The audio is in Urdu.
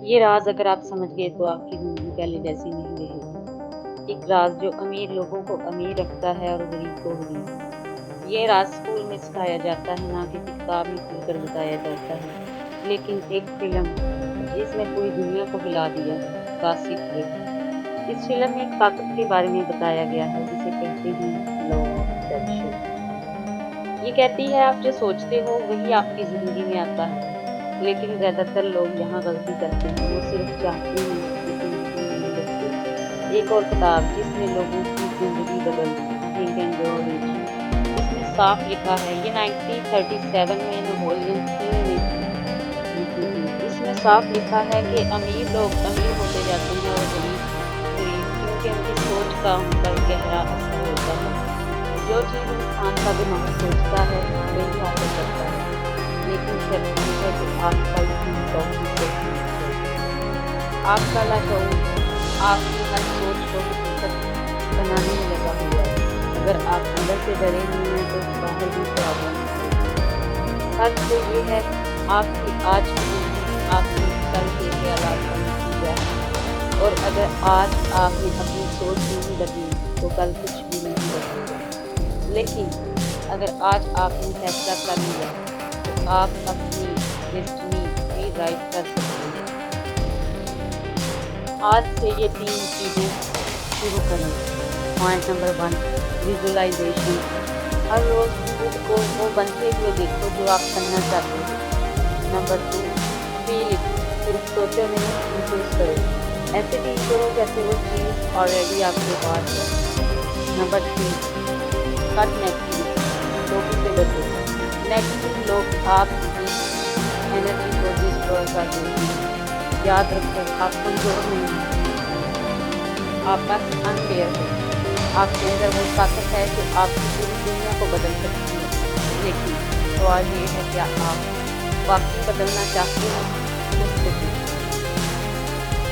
یہ راز اگر آپ سمجھ گئے تو آپ کی زندگی پہلے جیسی نہیں رہے گی۔ ایک راز جو امیر لوگوں کو امیر رکھتا ہے اور غریب کو غریب۔ یہ راز اسکول میں سکھایا جاتا ہے، نہ کسی کتاب میں کھل کر بتایا جاتا ہے۔ لیکن ایک فلم جس نے پوری دنیا کو ہلا دیا ہے، کاسٹ ریٹ۔ اس فلم میں ایک طاقت کے بارے میں بتایا گیا ہے جسے کہتے ہیں لا آف اٹریکشن۔ یہ کہتی ہے آپ جو سوچتے ہو وہی آپ کی زندگی میں آتا ہے۔ لیکن زیادہ تر لوگ یہاں غلطی کرتے ہیں، وہ صرف چاہتے ہیں لیکن نہیں رکھتے۔ ایک اور کتاب جس نے لوگوں کی زندگی بدل دی، تھنک اینڈ گرو رچ، اس میں صاف لکھا ہے، یہ 1937 میں نیپولین ہل نے لکھی تھی۔ اس میں صاف لکھا ہے کہ امیر لوگ امیر ہوتے جاتے ہیں اور غریب غریب، کیونکہ ان کی سوچ کا ان پر گہرا اثر ہوتا ہے۔ جو چیز انسان کا دماغ سوچتا ہے وہی حاصل کرتا ہے، لیکن شرط یہ ہے کہ آپ کا یقین توحید سے ہونا چاہیے۔ آپ کا لاشعور آپ کی ہر سوچ کو حقیقت بنانے میں لگا ہوا ہے۔ اگر آپ اندر سے ڈرے نہیں ہیں تو باہر بھی پرابلم ہوگی۔ فرق تو یہ ہے آپ کی آج کی زندگی آپ کے کل کے خیالات کا نتیجہ ہے، اور اگر آج آپ نے اپنی سوچ نہیں بدلی تو کل کچھ بھی نہیں بدلے گا۔ لیکن اگر آج آپ نے فیصلہ کر لیا تو آپ اپنی ڈیسٹنی ری رائٹ کر سکتے ہیں۔ آج سے یہ 3 چیزیں شروع کریں۔ Point number 1، visualisation. ہر روز خود کو وہ بنتے ہوئے دیکھو جو آپ بننا چاہتے ہو۔ Number 2، feel it. صرف سوچو نہیں، محسوس کرو۔ ایسے فیل کرو جیسے وہ چیز آلریڈی آپ کے پاس ہے۔ نمبر 3، کٹ نیگیٹیوٹی۔ لوگوں سے بچو۔ نیگیٹو لوگ آپ کی انرجی کو ڈسٹروائے کر دیتے ہیں۔ یاد رکھو، آپ کمزور نہیں ہیں، آپ بس انفیئر ہو۔ آپ کے اندر وہ طاقت ہے جو آپ کی پوری دنیا کو بدل سکتی ہے۔ لیکن سوال یہ ہے، کیا آپ واقعی بدلنا چاہتے ہیں؟